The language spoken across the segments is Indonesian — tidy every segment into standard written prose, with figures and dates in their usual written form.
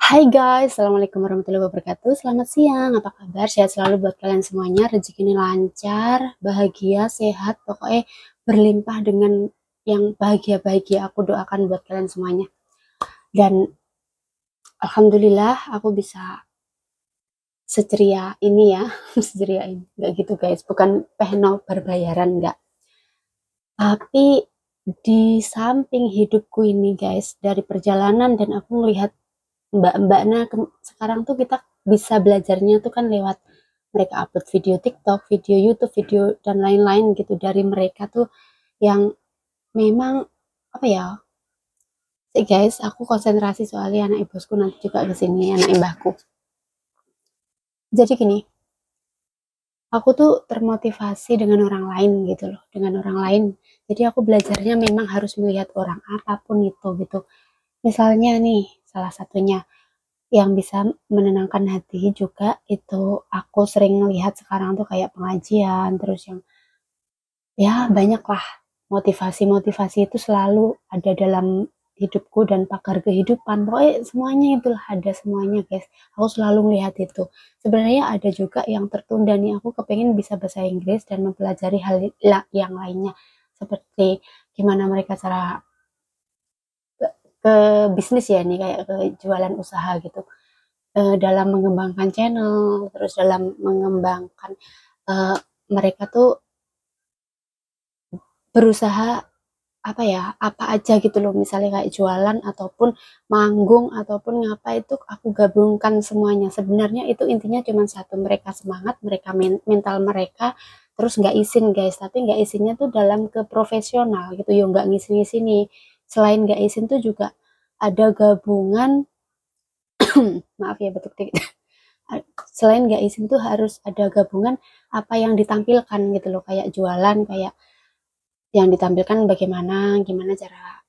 Hai guys, Assalamualaikum warahmatullahi wabarakatuh. Selamat siang, apa kabar? Sehat selalu buat kalian semuanya. Rezeki ini lancar, bahagia, sehat, pokoknya berlimpah dengan yang bahagia-bahagia. Aku doakan buat kalian semuanya. Dan Alhamdulillah aku bisa seceria ini ya, seceria ini. Enggak gitu guys, bukan pehno berbayaran, enggak. Tapi di samping hidupku ini guys, dari perjalanan dan aku melihat mbak-mbaknya sekarang tuh kita bisa belajarnya tuh kan lewat mereka upload video TikTok, video YouTube, video dan lain-lain gitu dari mereka tuh yang memang apa ya sih guys, aku konsentrasi soalnya anak ibusku nanti juga ke sini, anak mbahku. Jadi gini, aku tuh termotivasi dengan orang lain gitu loh, dengan orang lain. Jadi aku belajarnya memang harus melihat orang apapun itu gitu. Misalnya nih, salah satunya yang bisa menenangkan hati juga itu aku sering melihat sekarang tuh kayak pengajian terus yang ya banyak lah motivasi-motivasi itu selalu ada dalam hidupku dan pakar kehidupan pokoknya semuanya itulah ada semuanya guys, aku selalu melihat itu. Sebenarnya ada juga yang tertunda nih, aku kepengen bisa bahasa Inggris dan mempelajari hal yang lainnya seperti gimana mereka cara ke bisnis ya nih kayak ke jualan usaha gitu, dalam mengembangkan channel, terus dalam mengembangkan uh, mereka tuh berusaha apa ya, apa aja gitu loh, misalnya kayak jualan ataupun manggung ataupun ngapa itu aku gabungkan semuanya. Sebenarnya itu intinya cuma satu, mereka semangat, mereka mental mereka terus nggak izin guys, tapi nggak izinnya tuh dalam ke profesional gitu ya, nggak ngisi-ngisi nih. Selain nggak izin tuh juga ada gabungan maaf ya betul dikit. Selain nggak izin tuh harus ada gabungan apa yang ditampilkan gitu loh, kayak jualan, kayak yang ditampilkan bagaimana, gimana cara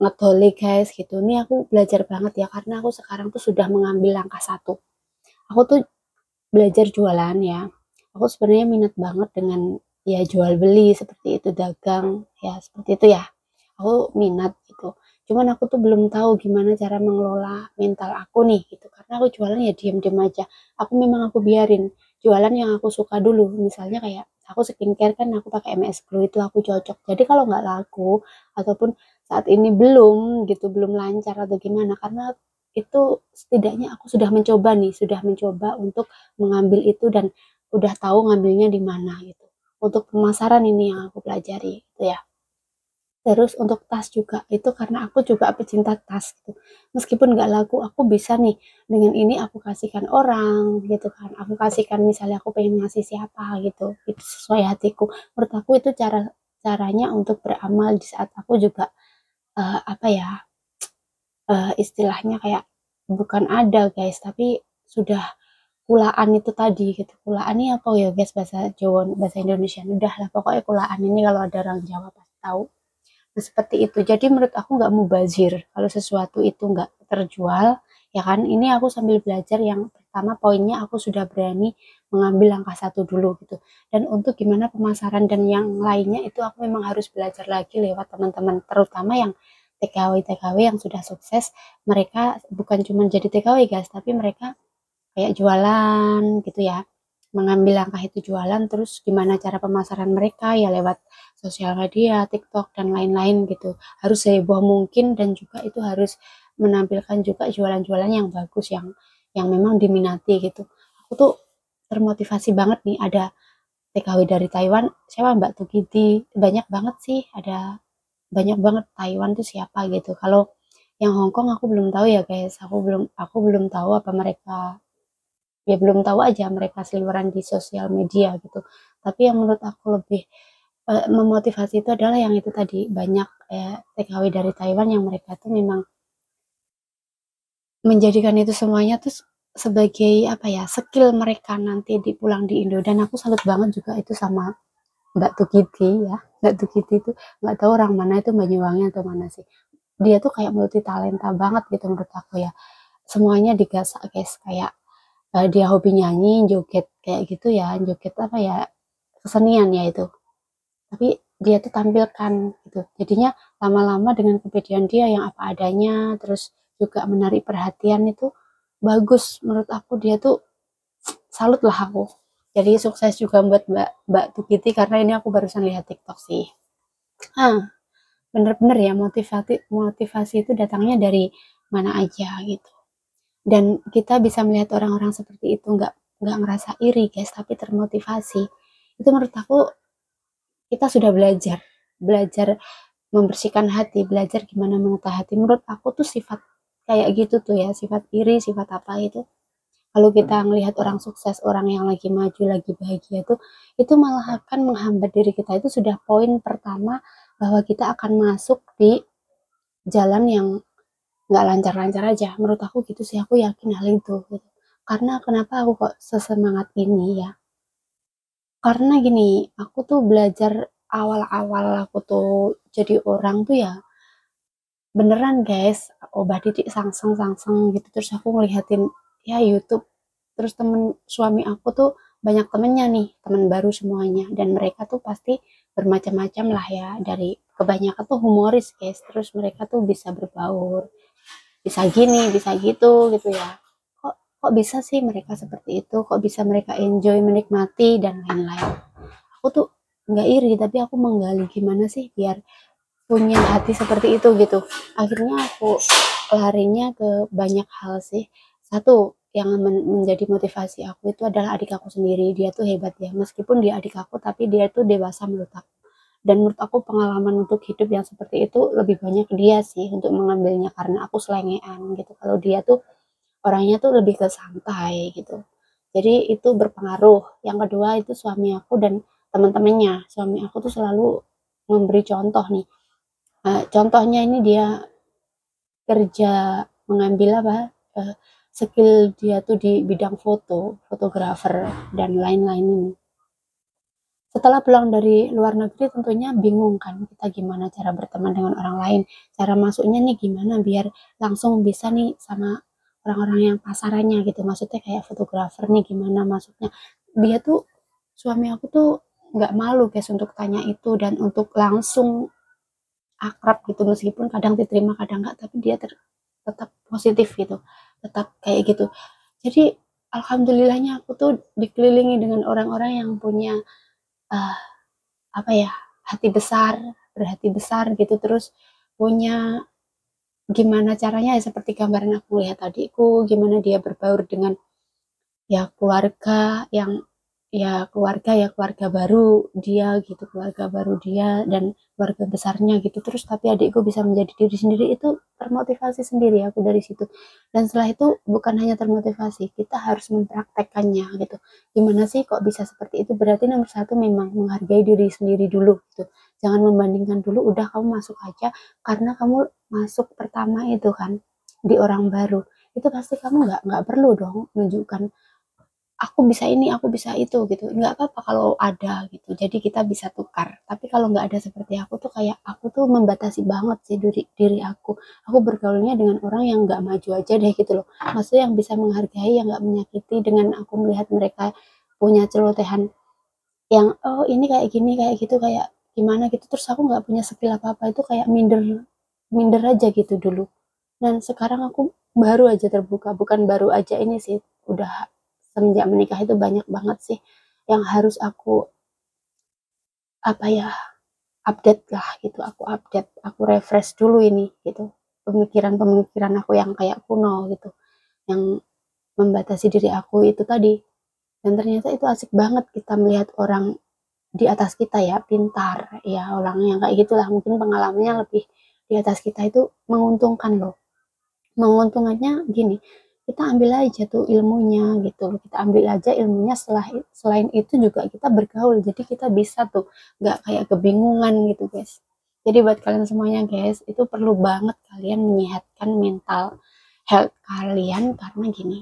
ngedoli guys gitu. Ini aku belajar banget ya karena aku sekarang tuh sudah mengambil langkah satu. Aku tuh belajar jualan ya. Aku sebenarnya minat banget dengan ya jual beli seperti itu, dagang ya seperti itu ya. Aku minat gitu. Cuman aku tuh belum tahu gimana cara mengelola mental aku nih gitu. Karena aku jualan ya diem-diem aja. Aku biarin jualan yang aku suka dulu. Misalnya kayak aku skincare kan aku pakai MS Glow itu aku cocok. Jadi kalau nggak laku ataupun saat ini belum gitu, belum lancar atau gimana, karena itu setidaknya aku sudah mencoba nih, sudah mencoba untuk mengambil itu dan udah tahu ngambilnya di mana gitu. Untuk pemasaran ini yang aku pelajari gitu ya. Terus untuk tas juga itu karena aku juga pecinta tas gitu. Meskipun nggak laku, aku bisa nih dengan ini aku kasihkan orang gitu kan. Aku kasihkan misalnya aku pengen ngasih siapa gitu. Itu sesuai hatiku. Menurut aku itu caranya untuk beramal di saat aku juga apa ya, istilahnya kayak bukan ada guys, tapi sudah kulaan itu tadi gitu. Kulaan ini apa ya guys, bahasa Jawa, bahasa Indonesia. Udah lah pokoknya kulaan ini kalau ada orang Jawa pasti tahu. Nah, seperti itu. Jadi menurut aku nggak mubazir. Kalau sesuatu itu nggak terjual, ya kan? Ini aku sambil belajar yang pertama poinnya aku sudah berani mengambil langkah satu dulu gitu. Dan untuk gimana pemasaran dan yang lainnya itu aku memang harus belajar lagi lewat teman-teman, terutama yang TKW-TKW yang sudah sukses. Mereka bukan cuma jadi TKW guys, tapi mereka kayak jualan gitu ya, mengambil langkah itu jualan, terus gimana cara pemasaran mereka ya lewat sosial media, TikTok dan lain-lain gitu, harus seheboh mungkin dan juga itu harus menampilkan juga jualan-jualan yang bagus, yang memang diminati gitu. Aku tuh termotivasi banget nih, ada TKW dari Taiwan siapa, Mbak Tugiti, banyak banget sih, ada banyak banget Taiwan tuh siapa gitu. Kalau yang Hong Kong aku belum tahu ya guys, aku belum tahu apa mereka, ya belum tahu aja mereka seliweran di sosial media gitu. Tapi yang menurut aku lebih memotivasi itu adalah yang itu tadi, banyak TKW dari Taiwan yang mereka tuh memang menjadikan itu semuanya tuh sebagai apa ya, skill mereka nanti pulang di Indo. Dan aku salut banget juga itu sama Mbak Tukiti ya. Mbak Tukiti itu nggak tahu orang mana, itu Banyuwangi atau mana sih, dia tuh kayak multi talenta banget gitu menurut aku ya. Semuanya digasak guys, kayak dia hobi nyanyi, joget kayak gitu ya, joget apa ya, kesenian ya itu. Tapi dia tuh tampilkan gitu. Jadinya lama-lama dengan kepedean dia yang apa adanya, terus juga menarik perhatian itu, bagus menurut aku, dia tuh salut lah aku. Jadi sukses juga buat Mbak Tukiti, karena ini aku barusan lihat TikTok sih. Bener-bener ya, motivasi itu datangnya dari mana aja gitu. Dan kita bisa melihat orang-orang seperti itu, nggak ngerasa iri guys, tapi termotivasi. Itu menurut aku kita sudah belajar, belajar membersihkan hati, belajar gimana menata hati. Menurut aku tuh sifat kayak gitu tuh ya, sifat iri, sifat apa kalau kita melihat orang sukses, orang yang lagi maju, lagi bahagia tuh, itu malah akan menghambat diri kita. Itu sudah poin pertama bahwa kita akan masuk di jalan yang nggak lancar-lancar aja. Menurut aku gitu sih, aku yakin hal itu gitu. Karena kenapa aku kok sesemangat ini ya, karena gini, aku tuh belajar awal-awal aku tuh jadi orang tuh ya, beneran guys, obat didik sangseng sangseng gitu. Terus aku ngeliatin ya YouTube, terus temen suami aku tuh banyak temennya nih, temen baru semuanya, dan mereka tuh pasti bermacam-macam lah ya, dari kebanyakan tuh humoris guys. Terus mereka tuh bisa berbaur, bisa gini, bisa gitu gitu ya. Kok bisa sih mereka seperti itu, kok bisa mereka enjoy, menikmati dan lain-lain. Aku tuh nggak iri, tapi aku menggali gimana sih biar punya hati seperti itu gitu. Akhirnya aku larinya ke banyak hal sih. Satu yang menjadi motivasi aku itu adalah adik aku sendiri. Dia tuh hebat ya, meskipun dia adik aku tapi dia tuh dewasa menurut aku. Dan menurut aku pengalaman untuk hidup yang seperti itu lebih banyak dia sih untuk mengambilnya, karena aku selengean gitu. Kalau dia tuh orangnya tuh lebih ke santai gitu. Jadi itu berpengaruh. Yang kedua itu suami aku dan teman-temannya. Suami aku tuh selalu memberi contoh nih. Contohnya ini dia kerja, mengambil apa, skill dia tuh di bidang foto, fotografer dan lain-lain ini. Setelah pulang dari luar negeri tentunya bingung kan kita gimana cara berteman dengan orang lain, cara masuknya nih gimana biar langsung bisa nih sama orang-orang yang pasarannya gitu, maksudnya kayak fotografer nih gimana masuknya. Dia tuh, suami aku tuh nggak malu guys untuk tanya itu dan untuk langsung akrab gitu, meskipun kadang diterima kadang enggak, tapi dia tetap positif gitu, tetap kayak gitu. Jadi alhamdulillahnya aku tuh dikelilingi dengan orang-orang yang punya uh, apa ya, hati besar, berhati besar gitu. Terus punya gimana caranya ya, seperti gambaran aku lihat adikku gimana dia berbaur dengan ya keluarga yang ya keluarga baru dia gitu, keluarga baru dia dan keluarga besarnya gitu. Terus tapi adikku bisa menjadi diri sendiri, itu termotivasi sendiri aku dari situ. Dan setelah itu bukan hanya termotivasi, kita harus mempraktekkannya gitu. Gimana sih kok bisa seperti itu? Berarti nomor satu memang menghargai diri sendiri dulu gitu. Jangan membandingkan dulu, udah kamu masuk aja karena kamu masuk pertama itu kan di orang baru, itu pasti kamu nggak perlu dong menunjukkan aku bisa ini, aku bisa itu gitu. Nggak apa-apa kalau ada gitu. Jadi kita bisa tukar. Tapi kalau nggak ada seperti aku tuh, kayak aku tuh membatasi banget sih diri aku. Aku bergaulnya dengan orang yang nggak maju aja deh gitu loh. Maksudnya yang bisa menghargai, yang nggak menyakiti, dengan aku melihat mereka punya celotehan yang oh ini kayak gini, kayak gitu, kayak gimana gitu. Terus aku nggak punya skill apa-apa, itu kayak minder minder aja gitu dulu. Dan sekarang aku baru aja terbuka, bukan baru aja ini sih, udah semenjak menikah itu banyak banget sih yang harus aku apa ya, update lah gitu. Aku update, aku refresh dulu ini gitu, pemikiran-pemikiran aku yang kayak kuno gitu, yang membatasi diri aku itu tadi. Dan ternyata itu asik banget kita melihat orang di atas kita ya, pintar ya, orang yang kayak gitulah, mungkin pengalamannya lebih di atas kita, itu menguntungkan loh. Menguntungkannya gini, kita ambil aja tuh ilmunya gitu, kita ambil aja ilmunya. Selain itu juga kita bergaul, jadi kita bisa tuh nggak kayak kebingungan gitu guys. Jadi buat kalian semuanya guys, itu perlu banget kalian menyehatkan mental health kalian, karena gini,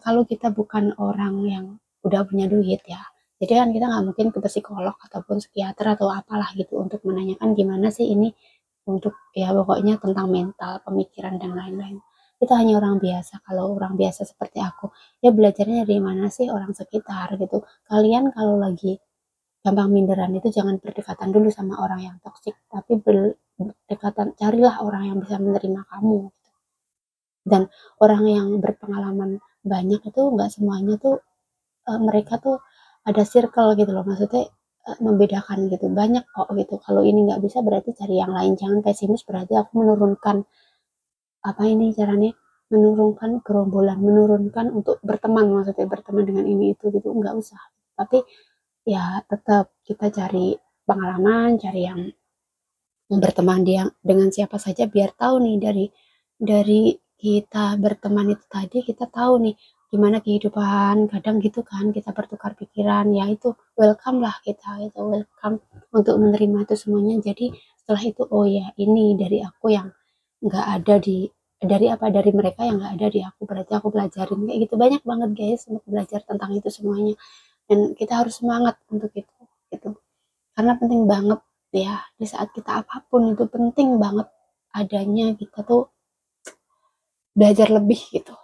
kalau kita bukan orang yang udah punya duit ya, jadi kan kita nggak mungkin ke psikolog ataupun psikiater atau apalah gitu untuk menanyakan gimana sih ini, untuk ya pokoknya tentang mental, pemikiran dan lain-lain. Kita hanya orang biasa. Kalau orang biasa seperti aku, ya belajarnya dari mana sih, orang sekitar gitu. Kalian kalau lagi gampang minderan itu jangan berdekatan dulu sama orang yang toksik, tapi berdekatan, carilah orang yang bisa menerima kamu. Dan orang yang berpengalaman banyak itu nggak semuanya tuh mereka tuh ada circle gitu loh, maksudnya membedakan gitu, banyak kok gitu. Kalau ini nggak bisa berarti cari yang lain, jangan pesimis berarti aku menurunkan apa ini caranya, menurunkan gerombolan, menurunkan untuk berteman, maksudnya berteman dengan ini itu gitu, nggak usah. Tapi ya tetap kita cari pengalaman, cari yang berteman dia dengan siapa saja, biar tahu nih dari kita berteman itu tadi kita tahu nih gimana kehidupan, kadang gitu kan kita bertukar pikiran, ya itu welcome lah, kita itu welcome untuk menerima itu semuanya. Jadi setelah itu oh ya ini dari aku yang nggak ada dari mereka yang nggak ada di aku, berarti aku pelajarin kayak gitu. Banyak banget guys untuk belajar tentang itu semuanya, dan kita harus semangat untuk itu gitu, karena penting banget ya di saat kita apapun itu penting banget adanya kita tuh belajar lebih gitu.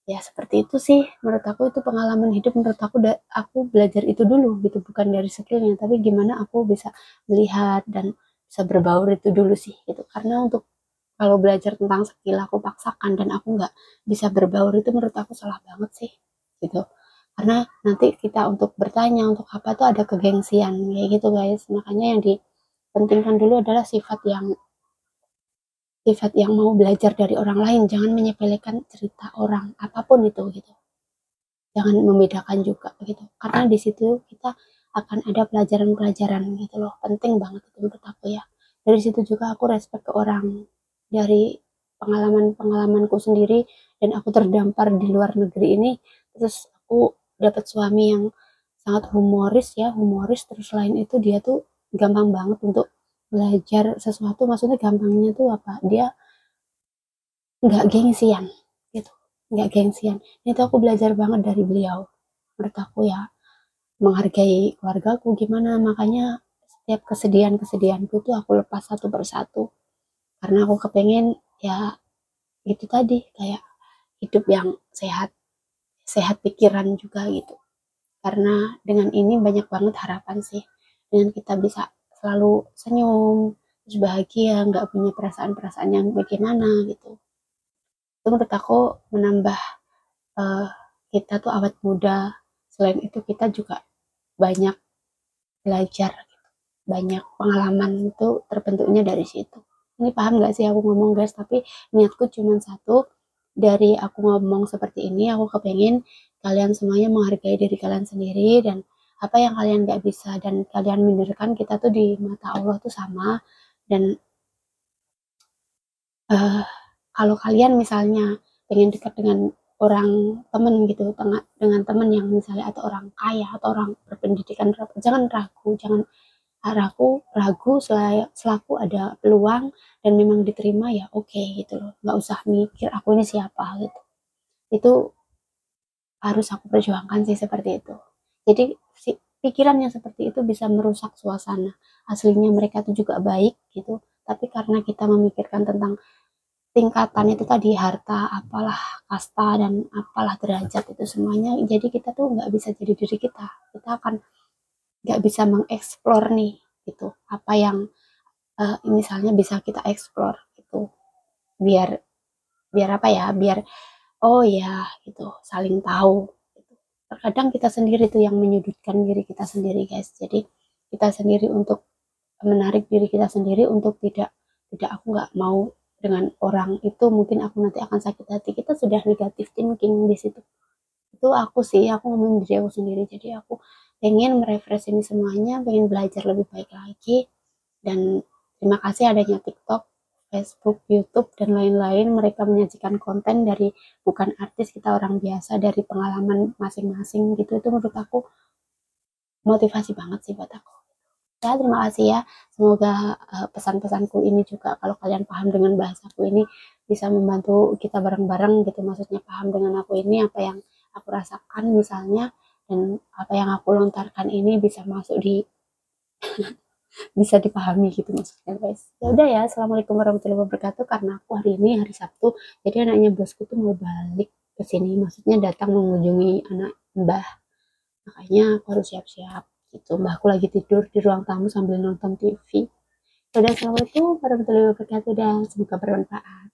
Ya seperti itu sih menurut aku, itu pengalaman hidup menurut aku. Aku belajar itu dulu gitu, bukan dari skillnya tapi gimana aku bisa melihat dan bisa berbaur itu dulu sih gitu. Karena untuk kalau belajar tentang skill aku paksakan dan aku nggak bisa berbaur, itu menurut aku salah banget sih gitu. Karena nanti kita untuk bertanya untuk apa tuh ada kegengsian kayak gitu guys. Makanya yang dipentingkan dulu adalah sifat yang mau belajar dari orang lain, jangan menyepelekan cerita orang apapun itu gitu, jangan membedakan juga gitu, karena di situ kita akan ada pelajaran-pelajaran gitu loh, penting banget itu menurut aku ya. Dari situ juga aku respect ke orang, dari pengalamanku sendiri, dan aku terdampar di luar negeri ini, terus aku dapat suami yang sangat humoris ya, humoris, terus lain itu dia tuh gampang banget untuk belajar sesuatu, maksudnya gampangnya tuh apa, dia nggak gengsian gitu, nggak gengsian. Itu aku belajar banget dari beliau, menurut aku ya, menghargai keluargaku gimana. Makanya setiap kesedihan-kesedihanku tuh aku lepas satu persatu, karena aku kepengen ya gitu tadi, kayak hidup yang sehat, sehat pikiran juga gitu. Karena dengan ini banyak banget harapan sih, dengan kita bisa selalu senyum, terus bahagia, nggak punya perasaan-perasaan yang bagaimana gitu. Itu menurut aku menambah uh, kita tuh awet muda. Selain itu kita juga banyak belajar, banyak pengalaman itu terbentuknya dari situ. Ini paham gak sih aku ngomong guys? Tapi niatku cuma satu, dari aku ngomong seperti ini aku kepengen kalian semuanya menghargai diri kalian sendiri, dan apa yang kalian gak bisa dan kalian minderkan, kita tuh di mata Allah tuh sama. Dan uh, kalau kalian misalnya pengen dekat dengan orang temen gitu, dengan temen yang misalnya atau orang kaya atau orang berpendidikan, jangan ragu, jangan ragu selaku ada peluang dan memang diterima ya oke gitu loh, nggak usah mikir aku ini siapa gitu. Itu harus aku perjuangkan sih seperti itu. Jadi si pikiran yang seperti itu bisa merusak suasana. Aslinya mereka tuh juga baik gitu, tapi karena kita memikirkan tentang tingkatan itu tadi, harta apalah, kasta dan apalah derajat itu semuanya, jadi kita tuh nggak bisa jadi diri kita akan nggak bisa mengeksplor nih gitu, apa yang misalnya bisa kita eksplor gitu, biar biar apa ya, biar oh ya gitu, saling tahu gitu. Terkadang kita sendiri tuh yang menyudutkan diri kita sendiri guys, jadi kita sendiri untuk menarik diri kita sendiri untuk tidak tidak aku nggak mau dengan orang itu, mungkin aku nanti akan sakit hati, kita sudah negatif thinking di situ. Itu aku sih, aku ngomong diri aku sendiri, jadi aku pengen merefresh ini semuanya, pengen belajar lebih baik lagi. Dan terima kasih adanya TikTok, Facebook, YouTube, dan lain-lain, mereka menyajikan konten dari bukan artis, kita orang biasa, dari pengalaman masing-masing gitu. Itu menurut aku motivasi banget sih buat aku. Ya, terima kasih ya. Semoga pesan-pesanku ini juga kalau kalian paham dengan bahasaku ini bisa membantu kita bareng-bareng gitu. Maksudnya paham dengan aku ini, apa yang aku rasakan misalnya, dan apa yang aku lontarkan ini bisa masuk di bisa dipahami gitu maksudnya guys. Ya udah ya, assalamualaikum warahmatullahi wabarakatuh. Karena aku hari ini hari Sabtu, jadi anaknya bosku tuh mau balik ke sini, maksudnya datang mengunjungi anak mbah, makanya aku harus siap-siap gitu. Mbahku lagi tidur di ruang tamu sambil nonton TV. Udah, assalamualaikum warahmatullahi wabarakatuh dan semoga bermanfaat.